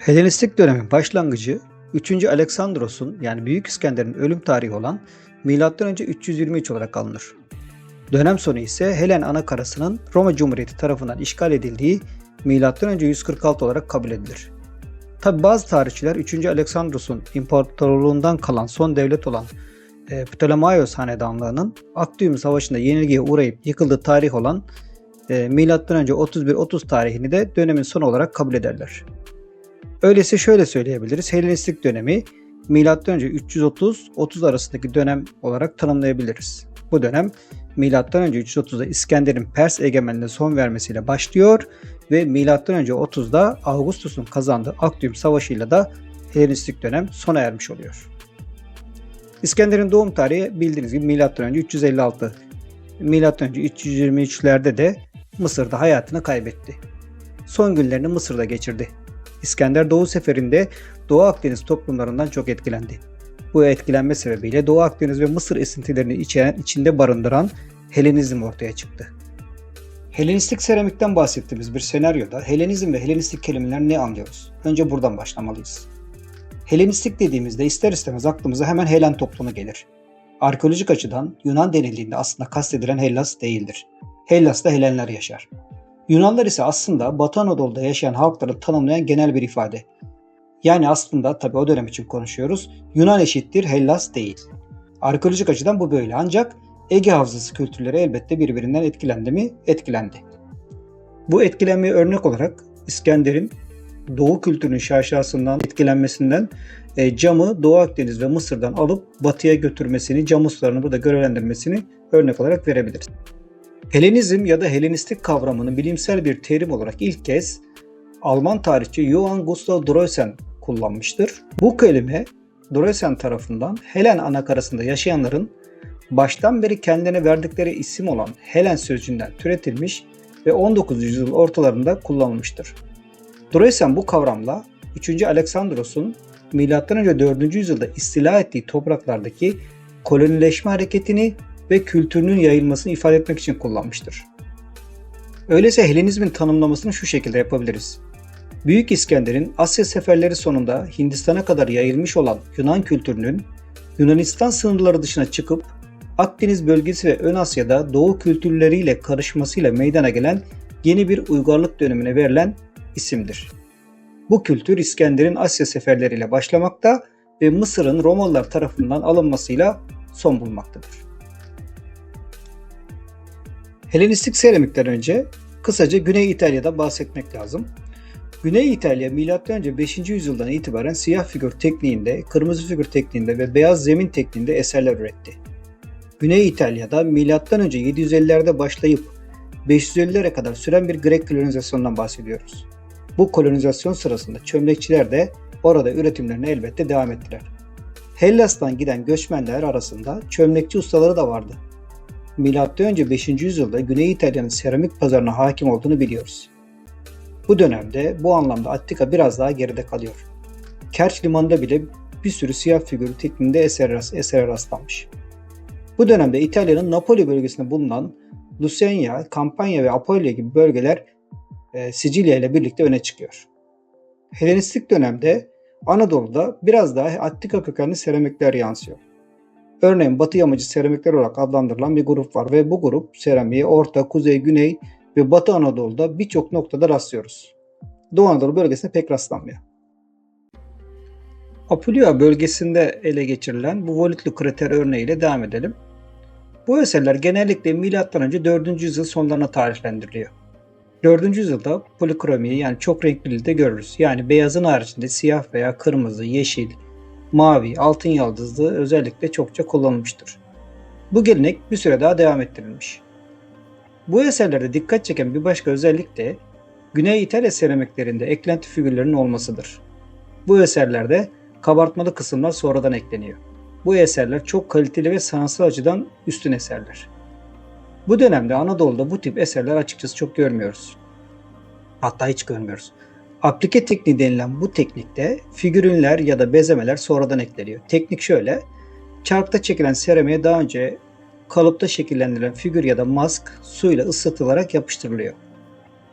Helenistik dönemin başlangıcı 3. Aleksandros'un yani Büyük İskender'in ölüm tarihi olan M.Ö. 323 olarak alınır. Dönem sonu ise Helen anakarasının Roma Cumhuriyeti tarafından işgal edildiği M.Ö. 146 olarak kabul edilir. Tabi bazı tarihçiler 3. Aleksandros'un imparatorluğundan kalan son devlet olan Ptolemaios hanedanlığının Aktium Savaşı'nda yenilgiye uğrayıp yıkıldığı tarih olan M.Ö. 31-30 tarihini de dönemin sonu olarak kabul ederler. Öyleyse şöyle söyleyebiliriz. Helenistik dönemi M.Ö. 330-30 arasındaki dönem olarak tanımlayabiliriz. Bu dönem M.Ö. 330'da İskender'in Pers egemenliğine son vermesiyle başlıyor ve M.Ö. 30'da Augustus'un kazandığı Aktium Savaşı'yla da Helenistik dönem sona ermiş oluyor. İskender'in doğum tarihi bildiğiniz gibi M.Ö. 356. M.Ö. 323'lerde de Mısır'da hayatını kaybetti. Son günlerini Mısır'da geçirdi. İskender Doğu Seferi'nde Doğu Akdeniz toplumlarından çok etkilendi. Bu etkilenme sebebiyle Doğu Akdeniz ve Mısır esintilerini içinde barındıran Helenizm ortaya çıktı. Helenistik seramikten bahsettiğimiz bir senaryoda Helenizm ve Helenistik kelimeler ne anlıyoruz? Önce buradan başlamalıyız. Helenistik dediğimizde ister istemez aklımıza hemen Helen toplumu gelir. Arkeolojik açıdan Yunan denildiğinde aslında kastedilen Hellas değildir. Hellas'ta Helenler yaşar. Yunanlar ise aslında Batı Anadolu'da yaşayan halkları tanımlayan genel bir ifade. Yani aslında tabi o dönem için konuşuyoruz. Yunan eşittir Hellas değil. Arkeolojik açıdan bu böyle ancak Ege Havzası kültürleri elbette birbirinden etkilendi mi? Etkilendi. Bu etkilenmeye örnek olarak İskender'in Doğu kültürünün şaşasından etkilenmesinden camı Doğu Akdeniz ve Mısır'dan alıp batıya götürmesini, cam ustalarını burada görevlendirmesini örnek olarak verebiliriz. Helenizm ya da Helenistik kavramını bilimsel bir terim olarak ilk kez Alman tarihçi Johann Gustav Droysen kullanmıştır. Bu kelime Droysen tarafından Helen anakarasında yaşayanların baştan beri kendilerine verdikleri isim olan Helen sözcüğünden türetilmiş ve 19. yüzyıl ortalarında kullanılmıştır. Droysen bu kavramla 3. Aleksandros'un M.Ö. 4. yüzyılda istila ettiği topraklardaki kolonileşme hareketini ve kültürünün yayılmasını ifade etmek için kullanmıştır. Öyleyse Helenizmin tanımlamasını şu şekilde yapabiliriz. Büyük İskender'in Asya seferleri sonunda Hindistan'a kadar yayılmış olan Yunan kültürünün Yunanistan sınırları dışına çıkıp Akdeniz bölgesi ve Ön Asya'da Doğu kültürleriyle karışmasıyla meydana gelen yeni bir uygarlık dönemine verilen isimdir. Bu kültür İskender'in Asya seferleriyle başlamakta ve Mısır'ın Romalılar tarafından alınmasıyla son bulmaktadır. Helenistik seramikten önce kısaca Güney İtalya'da bahsetmek lazım. Güney İtalya M.Ö. 5. yüzyıldan itibaren siyah figür tekniğinde, kırmızı figür tekniğinde ve beyaz zemin tekniğinde eserler üretti. Güney İtalya'da M.Ö. 750'lerde başlayıp 550'lere kadar süren bir Grek kolonizasyonundan bahsediyoruz. Bu kolonizasyon sırasında çömlekçiler de orada üretimlerine elbette devam ettiler. Hellas'tan giden göçmenler arasında çömlekçi ustaları da vardı. M.Ö. 5. yüzyılda Güney İtalya'nın seramik pazarına hakim olduğunu biliyoruz. Bu dönemde bu anlamda Attika biraz daha geride kalıyor. Kerç limanında bile bir sürü siyah figürü tekniğinde esere rastlanmış. Bu dönemde İtalya'nın Napoli bölgesinde bulunan Lusenya, Campania ve Apulia gibi bölgeler Sicilya ile birlikte öne çıkıyor. Helenistik dönemde Anadolu'da biraz daha Attika kökenli seramikler yansıyor. Örneğin Batı yamacı seramikler olarak adlandırılan bir grup var ve bu grup seramiğe Orta, Kuzey, Güney ve Batı Anadolu'da birçok noktada rastlıyoruz. Doğu Anadolu bölgesinde pek rastlanmıyor. Apulia bölgesinde ele geçirilen bu volütlü krater örneğiyle devam edelim. Bu eserler genellikle M.Ö. 4. yüzyıl sonlarına tarihlendiriliyor. 4. yüzyılda polikromiyi yani çok renkliliği de görürüz. Yani beyazın haricinde siyah veya kırmızı, yeşil, mavi, altın yaldızlı özellikle çokça kullanılmıştır. Bu gelenek bir süre daha devam ettirilmiş. Bu eserlerde dikkat çeken bir başka özellik de Güney İtalya seramiklerinde eklenti figürlerinin olmasıdır. Bu eserlerde kabartmalı kısımlar sonradan ekleniyor. Bu eserler çok kaliteli ve sanatsal açıdan üstün eserler. Bu dönemde Anadolu'da bu tip eserler açıkçası çok görmüyoruz. Hatta hiç görmüyoruz. Aplike tekniği denilen bu teknikte figürinler ya da bezemeler sonradan ekleniyor. Teknik şöyle, çarkta çekilen seramiğe daha önce kalıpta şekillendirilen figür ya da mask suyla ısıtılarak yapıştırılıyor.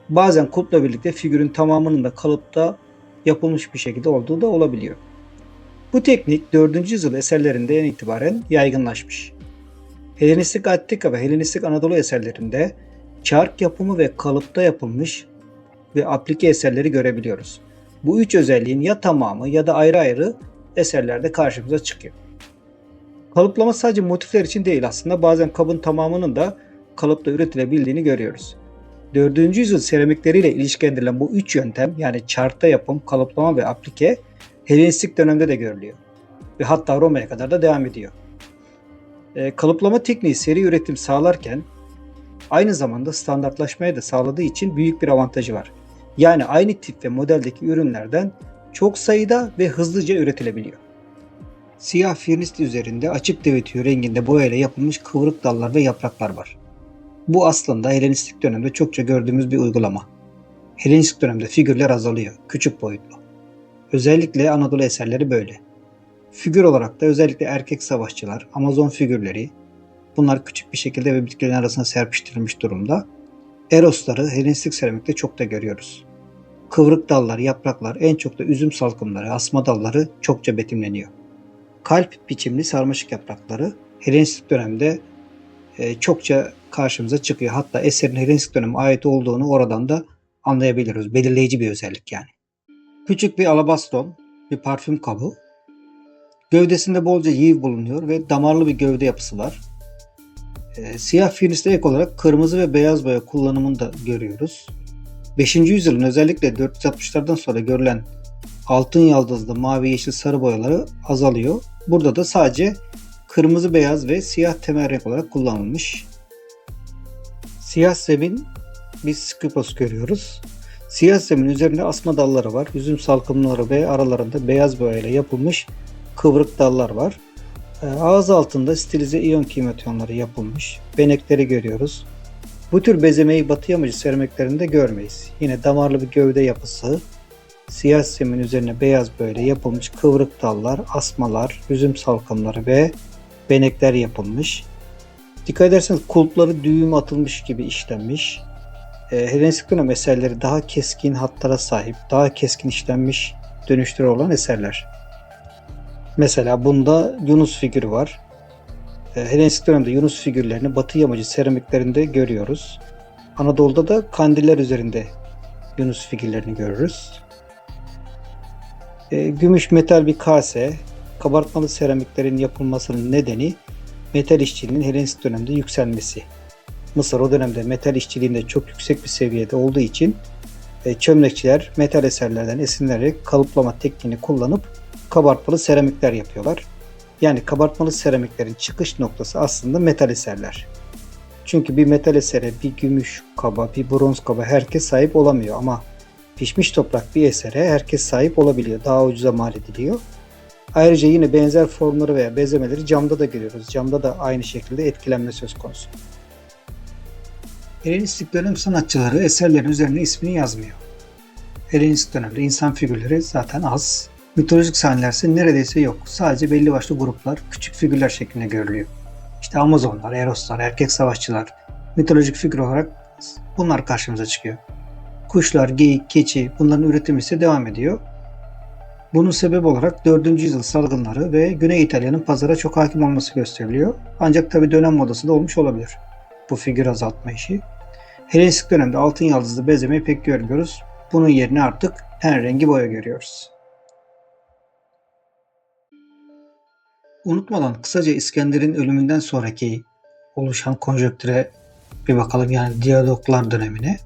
Bazen kulpla birlikte figürün tamamının da kalıpta yapılmış bir şekilde olduğu da olabiliyor. Bu teknik 4. yüzyıl eserlerinden itibaren yaygınlaşmış. Helenistik Attika ve Helenistik Anadolu eserlerinde çark yapımı ve kalıpta yapılmış ve aplike eserleri görebiliyoruz. Bu üç özelliğin ya tamamı ya da ayrı ayrı eserlerde karşımıza çıkıyor. Kalıplama sadece motifler için değil, aslında bazen kabın tamamının da kalıpta üretilebildiğini görüyoruz. 4. yüzyıl seramikleriyle ilişkilendirilen bu üç yöntem, yani çarkta yapım, kalıplama ve aplike, Helenistik dönemde de görülüyor ve hatta Roma'ya kadar da devam ediyor. Kalıplama tekniği seri üretim sağlarken aynı zamanda standartlaşmayı da sağladığı için büyük bir avantajı var. Yani aynı tip ve modeldeki ürünlerden çok sayıda ve hızlıca üretilebiliyor. Siyah firnist üzerinde açık devetüyü renginde boyayla yapılmış kıvrık dallar ve yapraklar var. Bu aslında Helenistik dönemde çokça gördüğümüz bir uygulama. Helenistik dönemde figürler azalıyor, küçük boyutlu. Özellikle Anadolu eserleri böyle. Figür olarak da özellikle erkek savaşçılar, Amazon figürleri, bunlar küçük bir şekilde ve bitkilerin arasına serpiştirilmiş durumda. Erosları Helenistik seramikte çok da görüyoruz. Kıvrık dallar, yapraklar, en çok da üzüm salkımları, asma dalları çokça betimleniyor. Kalp biçimli sarmaşık yaprakları Helenistik dönemde çokça karşımıza çıkıyor. Hatta eserin Helenistik döneme ait olduğunu oradan da anlayabiliyoruz. Belirleyici bir özellik yani. Küçük bir alabastron, bir parfüm kabı. Gövdesinde bolca yiv bulunuyor ve damarlı bir gövde yapısı var. Siyah firniste ek olarak kırmızı ve beyaz boya kullanımını da görüyoruz. 5. yüzyılın özellikle 460'lardan sonra görülen altın yaldızlı mavi, yeşil, sarı boyaları azalıyor. Burada da sadece kırmızı, beyaz ve siyah temel renk olarak kullanılmış. Siyah zemin, biz skipos görüyoruz. Siyah zemin üzerinde asma dalları var. Üzüm salkımları ve aralarında beyaz boyayla yapılmış kıvrık dallar var. Ağız altında stilize iyon kimyasyonları yapılmış. Benekleri görüyoruz. Bu tür bezemeyi Batı yamacı seramiklerinde görmeyiz. Yine damarlı bir gövde yapısı, siyah zemin üzerine beyaz boyayla yapılmış kıvrık dallar, asmalar, üzüm salkımları ve benekler yapılmış. Dikkat ederseniz kulpları düğüm atılmış gibi işlenmiş. Helenistik dönem eserleri daha keskin hatlara sahip, daha keskin işlenmiş dönüşleri olan eserler. Mesela bunda Yunus figürü var. Helenistik dönemde Yunus figürlerini Batı yamacı seramiklerinde görüyoruz. Anadolu'da da kandiller üzerinde Yunus figürlerini görürüz. Gümüş metal bir kase, kabartmalı seramiklerin yapılmasının nedeni metal işçiliğinin Helenistik dönemde yükselmesi. Mısır o dönemde metal işçiliğinde çok yüksek bir seviyede olduğu için çömlekçiler metal eserlerden esinlenerek kalıplama tekniğini kullanıp kabartmalı seramikler yapıyorlar. Yani kabartmalı seramiklerin çıkış noktası aslında metal eserler. Çünkü bir metal esere, bir gümüş kaba, bir bronz kaba herkes sahip olamıyor ama pişmiş toprak bir esere herkes sahip olabiliyor. Daha ucuza mal ediliyor. Ayrıca yine benzer formları veya bezemeleri camda da görüyoruz. Camda da aynı şekilde etkilenme söz konusu. Helenistik dönem sanatçıları eserlerin üzerine ismini yazmıyor. Helenistik dönemde insan figürleri zaten az. Mitolojik sahneler ise neredeyse yok. Sadece belli başlı gruplar, küçük figürler şeklinde görülüyor. İşte Amazonlar, Eroslar, erkek savaşçılar, mitolojik figür olarak bunlar karşımıza çıkıyor. Kuşlar, geyik, keçi, bunların üretimi ise devam ediyor. Bunun sebebi olarak 4. yüzyıl salgınları ve Güney İtalya'nın pazara çok hakim olması gösteriliyor. Ancak tabi dönem modası da olmuş olabilir bu figür azaltma işi. Helenistik dönemde altın yaldızlı bezemeyi pek görmüyoruz. Bunun yerine artık ten rengi boya görüyoruz. Unutmadan kısaca İskender'in ölümünden sonraki oluşan konjonktüre bir bakalım, yani Diyadoklar dönemine.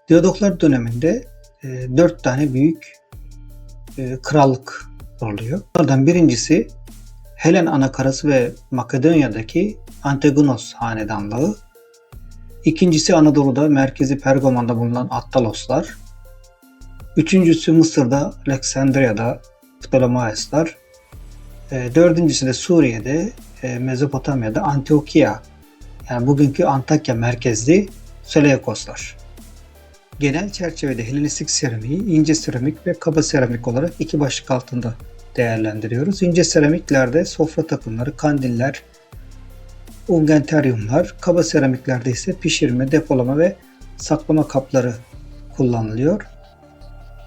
Diyadoklar döneminde 4 tane büyük krallık oluyor. Bunlardan birincisi Helen anakarası ve Makedonya'daki Antigonos hanedanlığı. İkincisi Anadolu'da merkezi Pergamon'da bulunan Attaloslar. Üçüncüsü Mısır'da Aleksandriya'da Ptolemaioslar. Dördüncüsü de Suriye'de Mezopotamya'da Antiokia, yani bugünkü Antakya merkezli Seleukoslar. Genel çerçevede Helenistik seramiği ince seramik ve kaba seramik olarak iki başlık altında değerlendiriyoruz. İnce seramiklerde sofra takımları, kandiller, unguentaryumlar, kaba seramiklerde ise pişirme, depolama ve saklama kapları kullanılıyor.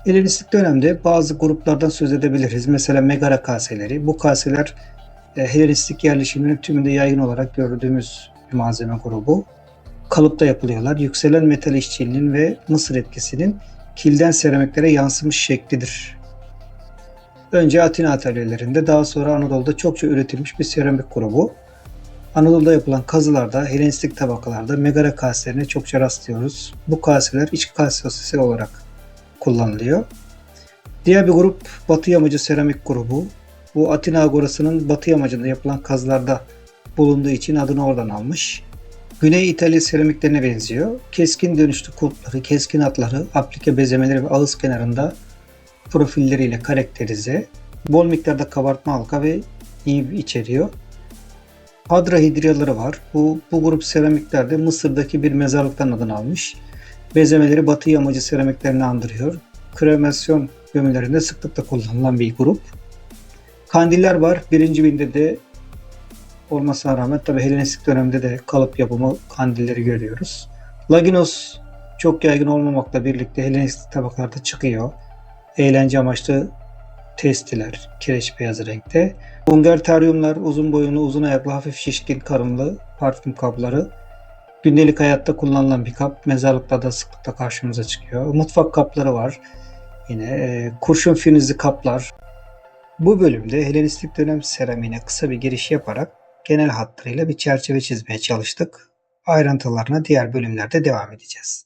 Helenistik dönemde bazı gruplardan söz edebiliriz. Mesela megara kaseleri. Bu kaseler Helenistik yerleşimlerin tümünde yaygın olarak gördüğümüz bir malzeme grubu. Kalıpta yapılıyorlar. Yükselen metal işçiliğinin ve Mısır etkisinin kilden seramiklere yansımış şeklidir. Önce Atina atölyelerinde, daha sonra Anadolu'da çokça üretilmiş bir seramik grubu. Anadolu'da yapılan kazılarda, Helenistik tabakalarda megara kaselerine çokça rastlıyoruz. Bu kaseler iç kase olarak kullanılıyor. Diğer bir grup Batı Yamacı seramik grubu. Bu Atina Agorası'nın Batı Yamacı'nda yapılan kazılarda bulunduğu için adını oradan almış. Güney İtalya seramiklerine benziyor. Keskin dönüşlü kulpları, keskin hatları, aplike bezemeleri ve ağız kenarında profilleriyle karakterize. Bol miktarda kabartma halka ve iyi içeriyor. Hadra hidriyaları var. Bu grup seramiklerde Mısır'daki bir mezarlıktan adını almış. Bezemeleri Batı Yamacı seramiklerini andırıyor. Kremasyon gömülerinde sıklıkla kullanılan bir grup. Kandiller var. Birinci binde de olmasına rağmen tabi Helenistik dönemde de kalıp yapımı kandilleri görüyoruz. Laginos çok yaygın olmamakla birlikte Helenistik tabakalarda çıkıyor. Eğlence amaçlı testiler, kireç beyaz renkte. Ungertaryumlar uzun boyunlu, uzun ayaklı, hafif şişkin karınlı parfüm kapları. Gündelik hayatta kullanılan bir kap. Mezarlıklarda sıklıkla karşımıza çıkıyor. Mutfak kapları var. Yine kurşun finizli kaplar. Bu bölümde Helenistik dönem seramiğine kısa bir giriş yaparak genel hatlarıyla bir çerçeve çizmeye çalıştık. Ayrıntılarına diğer bölümlerde devam edeceğiz.